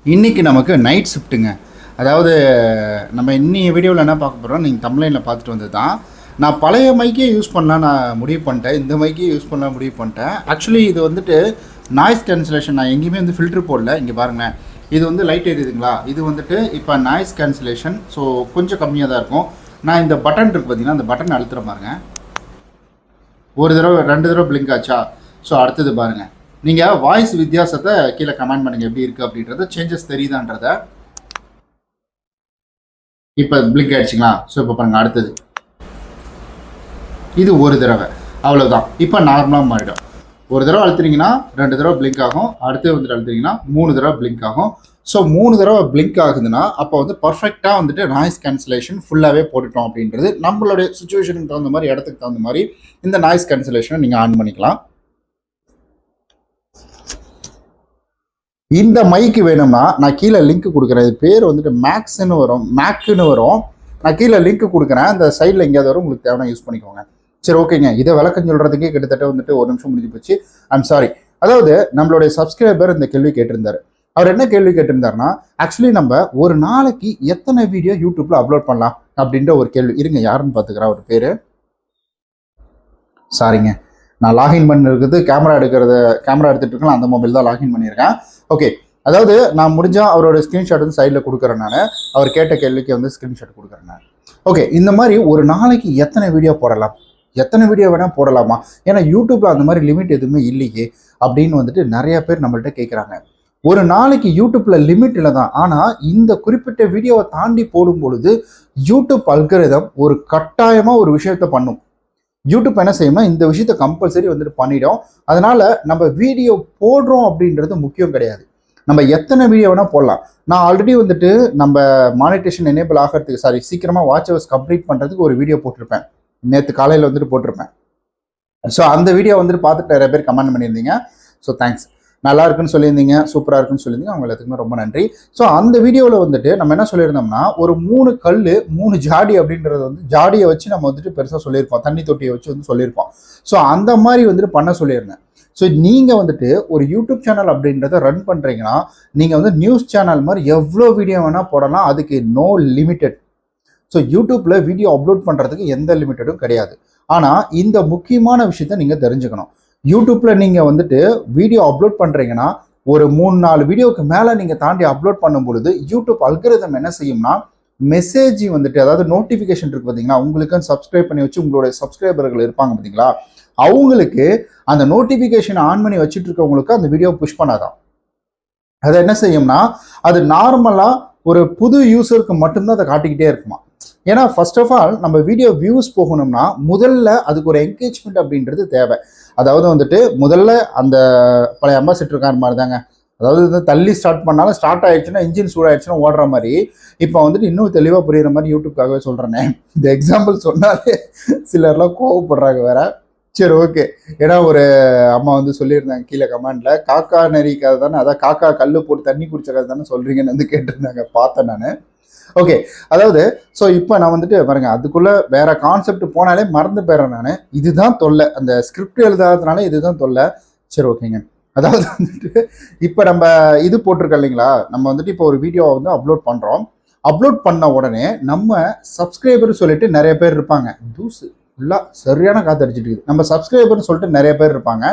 இன்றைக்கி நமக்கு நைட் ஷிஃப்ட்டுங்க. அதாவது நம்ம இன்னைய வீடியோவில் என்ன பார்க்க போகிறோம், நீங்கள் தமிழ்லைனில் பார்த்துட்டு வந்தது தான். நான் பழைய மைக்கே யூஸ் பண்ணலாம் நான் முடிவு பண்ணிட்டேன். இந்த மைக்கே யூஸ் பண்ணலாம் முடிவு பண்ணிட்டேன். ஆக்சுவலி இது வந்துட்டு நாய்ஸ் கேன்சலேஷன். நான் எங்கேயுமே வந்து ஃபில்ட்ரு போடல. இங்கே பாருங்களேன், இது வந்து லைட் எரியுதுங்களா, இது வந்துட்டு இப்போ நாய்ஸ் கேன்சலேஷன். ஸோ கொஞ்சம் கம்மியாக தான் இருக்கும். நான் இந்த பட்டன் இருக்குது பார்த்தீங்கன்னா, அந்த பட்டன் அழுத்துற பாருங்க. ஒரு தடவை 2 தடவை பிளிங்க் ஆச்சா. ஸோ அடுத்தது பாருங்கள், நீங்கள் வாய்ஸ் வித்தியாசத்தை கீழே கமெண்ட் பண்ணுங்கள் எப்படி இருக்குது அப்படின்றத, சேஞ்சஸ் தெரியுதான்றத. இப்போ பிளிங்க் ஆகிடுச்சிங்களா. ஸோ இப்போ பாருங்கள், அடுத்தது இது ஒரு தடவை, அவ்வளோதான். இப்போ நார்மலாக மாறிடும். ஒரு தடவை அழுத்துறீங்கன்னா 2 தடவை பிளிங்க் ஆகும். அடுத்து வந்துட்டு அழுத்துறீங்கன்னா 3 தடவை பிளிங்க் ஆகும். ஸோ 3 தடவை பிளிங்க் ஆகுதுன்னா அப்போ வந்து பர்ஃபெக்டாக வந்துட்டு நாய்ஸ் கேன்சலேஷன் ஃபுல்லாகவே போட்டுட்டோம் அப்படின்றது. நம்மளுடைய சுச்சுவேஷனுக்கு தகுந்த மாதிரி, இடத்துக்கு தகுந்த மாதிரி இந்த நாய்ஸ் கேன்சலேஷனை நீங்கள் ஆன் பண்ணிக்கலாம். இந்த மைக்கு வேணும்னா நான் கீழே லிங்க் கொடுக்குறேன். இது பேர் வந்துட்டு மேக்ஸ்ன்னு வரும், மேக்குன்னு வரும். நான் கீழே லிங்க் கொடுக்குறேன். அந்த சைடில் எங்கேயாவது வரும், உங்களுக்கு தேவையான யூஸ் பண்ணிக்கோங்க. சரி, ஓகேங்க. இதை விளக்கம் சொல்கிறதுக்கே கிட்டத்தட்ட வந்துட்டு 1 நிமிஷம் முடிஞ்சு போச்சு. I'm sorry. அதாவது நம்மளுடைய சப்ஸ்கிரைபர் இந்த கேள்வி கேட்டிருந்தாரு. அவர் என்ன கேள்வி கேட்டிருந்தாருன்னா, ஆக்சுவலி நம்ம ஒரு நாளைக்கு எத்தனை வீடியோ யூடியூப்ல அப்லோட் பண்ணலாம் அப்படின்ற ஒரு கேள்வி. இருங்க, யாருன்னு பார்த்துக்கிறேன். அவர் பேர், சாரிங்க, நான் லாகின் பண்ணிருக்கிறது கேமரா எடுத்துட்டு இருக்கலாம், அந்த மொபைல் தான் லாகின் பண்ணியிருக்கேன். ஓகே, அதாவது நான் முடிஞ்சா அவரோட ஸ்க்ரீன்ஷாட் வந்து சைடில் கொடுக்குறேன். நான் அவர் கேட்ட கேள்விக்கு வந்து ஸ்க்ரீன்ஷாட் கொடுக்குறேன் நான். ஓகே, இந்த மாதிரி ஒரு நாளைக்கு எத்தனை வீடியோ போடலாம், எத்தனை வீடியோ வேணால் போடலாமா, ஏன்னா யூடியூப்ல அந்த மாதிரி லிமிட் எதுவுமே இல்லையே அப்படின்னு வந்துட்டு நிறைய பேர் நம்மள்ட்ட கேட்குறாங்க. ஒரு நாளைக்கு யூடியூப்ல லிமிட் இல்லை தான். ஆனால் இந்த குறிப்பிட்ட வீடியோவை தாண்டி போடும் பொழுது யூடியூப் அல்கரிதம் ஒரு கட்டாயமாக ஒரு விஷயத்த பண்ணும். யூடியூப் என்ன செய்யும்னா இந்த விஷயத்த கம்பல்சரி வந்துட்டு பண்ணிடும். அதனால நம்ம வீடியோ போடுறோம் அப்படின்றது முக்கியம் கிடையாது. நம்ம எத்தனை வீடியோ வேணால் போடலாம். நான் ஆல்ரெடி வந்துட்டு நம்ம மானிட்டேஷன் எனேபிள் ஆகிறதுக்கு, சாரி, சீக்கிரமாக வாட்ச் ஹவர்ஸ் கம்ப்ளீட் பண்ணுறதுக்கு ஒரு வீடியோ போட்டிருப்பேன். நேற்று காலையில் வந்துட்டு போட்டிருப்பேன். ஸோ அந்த வீடியோ வந்துட்டு பார்த்துட்டு நிறைய பேர் கமெண்ட் பண்ணியிருந்தீங்க. So thanks. நல்லா இருக்குன்னு சொல்லியிருந்தீங்க, சூப்பராக இருக்குன்னு சொல்லியிருந்தீங்க. அவங்க எல்லாத்துக்குமே ரொம்ப நன்றி. ஸோ அந்த வீடியோவில் வந்துட்டு நம்ம என்ன சொல்லியிருந்தோம்னா, ஒரு 3 கல் 3 ஜாடி அப்படின்றது வந்து ஜாடியை வச்சு நம்ம வந்துட்டு பெருசாக சொல்லியிருப்போம், தண்ணி தொட்டியை வச்சு வந்து சொல்லியிருப்போம். ஸோ அந்த மாதிரி வந்துட்டு பண்ண சொல்லியிருந்தேன். ஸோ நீங்கள் வந்துட்டு ஒரு யூடியூப் சேனல் அப்படின்றத ரன் பண்ணுறீங்கன்னா, நீங்கள் வந்து நியூஸ் சேனல் மாதிரி எவ்வளோ வீடியோ வேணால் போடலாம், அதுக்கு நோ லிமிட்டட். ஸோ யூடியூப்பில் வீடியோ அப்லோட் பண்ணுறதுக்கு எந்த லிமிட்டடும் கிடையாது. ஆனால் இந்த முக்கியமான விஷயத்த நீங்கள் தெரிஞ்சுக்கணும். யூடியூப்பில் நீங்கள் வந்துட்டு வீடியோ அப்லோட் பண்ணுறீங்கன்னா, ஒரு 3-4 வீடியோவுக்கு மேலே நீங்கள் தாண்டி அப்லோட் பண்ணும் பொழுது யூடியூப் அல்கரிதம் என்ன செய்யும்னா, மெசேஜ் வந்துட்டு, அதாவது நோட்டிஃபிகேஷன் இருக்குது பார்த்தீங்களா, உங்களுக்கு சப்ஸ்கிரைப் பண்ணி வச்சு உங்களுடைய சப்ஸ்கிரைபர்கள் இருப்பாங்க பார்த்தீங்களா, அவங்களுக்கு அந்த நோட்டிஃபிகேஷன் ஆன் பண்ணி வச்சுட்டு இருக்கவங்களுக்கு அந்த வீடியோ புஷ் பண்ணாதான். அதை என்ன செய்யும்னா, அது நார்மலாக ஒரு புது யூசருக்கு மட்டும்தான் அதை காட்டிக்கிட்டே இருக்குமா. ஏன்னா ஃபர்ஸ்ட் ஆஃப் ஆல் நம்ம வீடியோ வியூஸ் போகணும்னா முதல்ல அதுக்கு ஒரு என்கேஜ்மெண்ட் அப்படின்றது தேவை. அதாவது வந்துட்டு முதல்ல அந்த பழைய அம்பாசிடர் கார் மாதிரி தாங்க. அதாவது வந்து தள்ளி ஸ்டார்ட் பண்ணாலும் ஸ்டார்ட் ஆயிடுச்சுன்னா, இன்ஜின் சூடாயிடுச்சுன்னா ஓடுற மாதிரி. இப்போ வந்துட்டு இன்னும் தெளிவாக புரியுற மாதிரி யூடியூப்காகவே சொல்கிறேனே. இந்த எக்ஸாம்பிள் சொன்னாலே சிலர்லாம் கோவப்படுறாங்க வேற. சரி, ஓகே. ஏன்னா ஒரு அம்மா வந்து சொல்லியிருந்தாங்க கீழே கமெண்ட்ல, காக்கா நெறிக்காது தானே, அதான் காக்கா கல் போட்டு தண்ணி குடிச்சக்காது தானே சொல்றீங்கன்னு வந்து கேட்டிருந்தாங்க, பார்த்தேன் நான். ஓகே, அதாவது ஸோ இப்போ நான் வந்துட்டு பாருங்க, அதுக்குள்ள வேற கான்செப்ட் போனாலே மறந்து போயிடுறேன் நான். இதுதான் தொல்லை, அந்த ஸ்கிரிப்ட் எழுதாததுனால இதுதான் தொல்லை. சரி, ஓகேங்க. அதாவது வந்துட்டு இப்போ நம்ம இது போட்டிருக்கோம் இல்லைங்களா, நம்ம வந்துட்டு இப்போ ஒரு வீடியோவை வந்து அப்லோட் பண்ணுறோம். அப்லோட் பண்ண உடனே நம்ம சப்ஸ்கிரைபர் சொல்லிட்டு நிறைய பேர் இருப்பாங்க. தூசு ஃபுல்லாக சரியான காத்தடிச்சிட்டு இருக்குது. நம்ம சப்ஸ்கிரைபர்னு சொல்லிட்டு நிறைய பேர் இருப்பாங்க.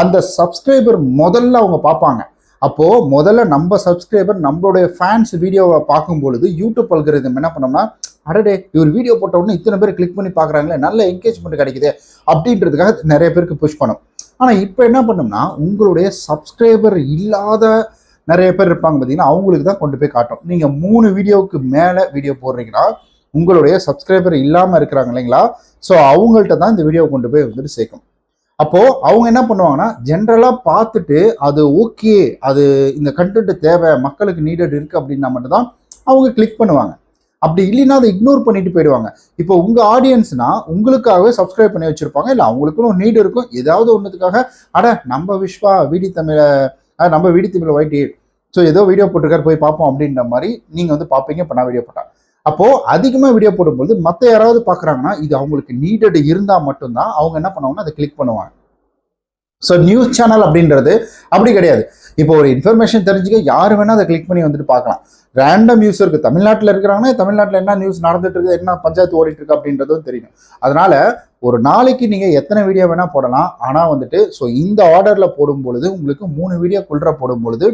அந்த சப்ஸ்கிரைபர் முதல்ல அவங்க பார்ப்பாங்க. அப்போது முதல்ல நம்ம சப்ஸ்கிரைபர் நம்மளுடைய ஃபேன்ஸ் வீடியோவை பார்க்கும் பொழுது யூடியூப் அல்கரிதம் என்ன பண்ணோம்னா, அடடே இவர் வீடியோ போட்ட உடனே இத்தனை பேர் கிளிக் பண்ணி பார்க்குறாங்களே, நல்ல என்கேஜ்மெண்ட் கிடைக்குது அப்படின்றதுக்காக நிறைய பேருக்கு புஷ் பண்ணும். ஆனால் இப்போ என்ன பண்ணோம்னா, உங்களுடைய சப்ஸ்கிரைபர் இல்லாத நிறைய பேர் இருப்பாங்க பார்த்தீங்கன்னா, அவங்களுக்கு தான் கொண்டு போய் காட்டும். நீங்கள் 3 வீடியோவுக்கு மேலே வீடியோ போடுறீங்கன்னா உங்களுடைய சப்ஸ்கிரைபர் இல்லாமல் இருக்கிறாங்க இல்லைங்களா, ஸோ அவங்கள்ட்ட தான் இந்த வீடியோவை கொண்டு போய் வந்துட்டு சேர்க்கும். அப்போது அவங்க என்ன பண்ணுவாங்கன்னா, ஜென்ரலாக பார்த்துட்டு அது ஓகே, அது இந்த கண்டென்ட் தேவை, மக்களுக்கு நீடட் இருக்குது அப்படின்னா மட்டும்தான் அவங்க கிளிக் பண்ணுவாங்க. அப்படி இல்லைன்னா அதை இக்னோர் பண்ணிட்டு போயிடுவாங்க. இப்போ உங்கள் ஆடியன்ஸ்னா உங்களுக்காகவே சப்ஸ்கிரைப் பண்ணி வச்சுருப்பாங்க, இல்லை அவங்களுக்குன்னு ஒரு நீடு இருக்கும், ஏதாவது ஒன்றுத்துக்காக, நம்ம விஸ்வா வீடி தமிழை, நம்ம வீடி தமிழ் ஒய்டி, ஸோ ஏதோ வீடியோ போட்டிருக்காரு போய் பார்ப்போம் அப்படின்ற மாதிரி நீங்கள் வந்து பார்ப்பீங்க. இப்போ நான் வீடியோ போட்டேன், அப்போது அதிகமாக வீடியோ போடும்போது மற்ற யாராவது பார்க்குறாங்கன்னா, இது அவங்களுக்கு நீடட் இருந்தால் மட்டும்தான் அவங்க என்ன பண்ணுவாங்கன்னா அதை கிளிக் பண்ணுவாங்க. ஸோ நியூஸ் சேனல் அப்படின்றது அப்படி கிடையாது. இப்போ ஒரு இன்ஃபர்மேஷன் தெரிஞ்சுக்க யார் வேணா அதை கிளிக் பண்ணி வந்துட்டு பார்க்கலாம். ரேண்டம் நியூஸ் இருக்கு. தமிழ்நாட்டில் இருக்கிறாங்கன்னா தமிழ்நாட்டில் என்ன நியூஸ் நடந்துட்டு இருக்கு, என்ன பஞ்சாயத்து ஓடிட்டு இருக்கு அப்படின்றதும் தெரியும். அதனால ஒரு நாளைக்கு நீங்க எத்தனை வீடியோ வேணா போடலாம். ஆனா வந்துட்டு ஸோ இந்த ஆர்டர்ல போடும் பொழுது உங்களுக்கு 3 வீடியோ குள்ற போடும் பொழுது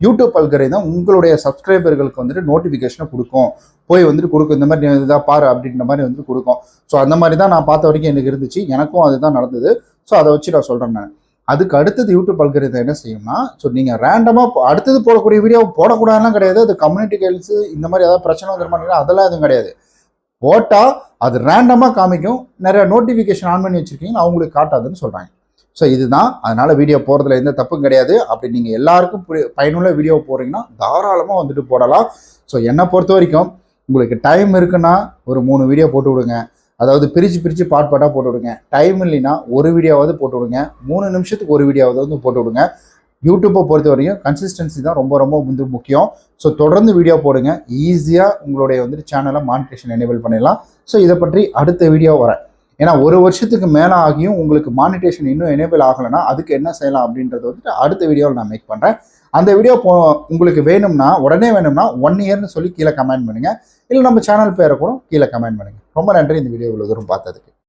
யூடியூப் அல்காரிதம் உங்களுடைய சப்ஸ்கிரைபர்களுக்கு வந்துட்டு நோட்டிஃபிகேஷனை கொடுக்கும். போய் வந்துட்டு கொடுக்கும், இந்த மாதிரி இதாக பாரு அப்படின்ற மாதிரி வந்துட்டு கொடுக்கும். ஸோ அந்த மாதிரி தான் நான் பார்த்த வரைக்கும் எனக்கு இருந்துச்சு. எனக்கும் அதுதான் நடந்தது. ஸோ அதை வச்சு நான் சொல்றேன். நான் அதுக்கு அடுத்தது யூடியூப் அல்காரிதம் என்ன செய்யும்னா, ஸோ நீங்கள் ரேண்டமாக அடுத்தது போடக்கூடிய வீடியோ போடக்கூடாதுலாம் கிடையாது. அது கம்யூனிட்டி கைல்ஸு இந்த மாதிரி ஏதாவது பிரச்சனை வந்துருமாட்டீங்கன்னா அதெல்லாம் எதுவும் கிடையாது. போட்டால் அது ரேண்டமாக காமிக்கும். நிறைய நோட்டிஃபிகேஷன் ஆன் பண்ணி வச்சிருக்கீங்க, அவங்களுக்கு காட்டாதுன்னு சொல்கிறாங்க. ஸோ இதுதான். அதனால வீடியோ போடுறதுல எந்த தப்பும் கிடையாது. அப்படி நீங்கள் எல்லாருக்கும் பயனுள்ள வீடியோ போடுறீங்கன்னா தாராளமாக வந்துட்டு போடலாம். ஸோ என்னை பொறுத்த வரைக்கும் உங்களுக்கு டைம் இருக்குன்னா ஒரு 3 வீடியோ போட்டு விடுங்க. அதாவது பிரித்து பாட்டாக போட்டு விடுங்க. டைம் இல்லைன்னா ஒரு வீடியோவாவது போட்டு விடுங்க. 3 நிமிஷத்துக்கு ஒரு வீடியோவாவது வந்து போட்டு விடுங்க. யூடியூப்பை பொறுத்த வரைக்கும் கன்சிஸ்டன்சி தான் ரொம்ப ரொம்ப வந்து முக்கியம். ஸோ தொடர்ந்து வீடியோ போடுங்க. ஈஸியாக உங்களுடைய வந்துட்டு சேனலை மானிட்டேஷன் எனேபிள் பண்ணிடலாம். ஸோ இதை பற்றி அடுத்த வீடியோ வரேன். ஏன்னா 1 வருஷத்துக்கு மேலே ஆகியும் உங்களுக்கு மானிட்டேஷன் இன்னும் எனேபிள் ஆகலைன்னா அதுக்கு என்ன செய்யலாம் அப்படின்றத வந்துட்டு அடுத்த வீடியோவில் நான் மேக் பண்ணுறேன். அந்த வீடியோ உங்களுக்கு வேணும்னா உடனே வேணும்னா 1 இயர்னு சொல்லி கீழே கமெண்ட் பண்ணுங்கள். இல்லை நம்ம சேனல் பேரை கூட கீழே கமெண்ட் பண்ணுங்கள். ரொம்ப நன்றி இந்த வீடியோ இவ்வளோ தூரம் பார்த்ததுக்கு.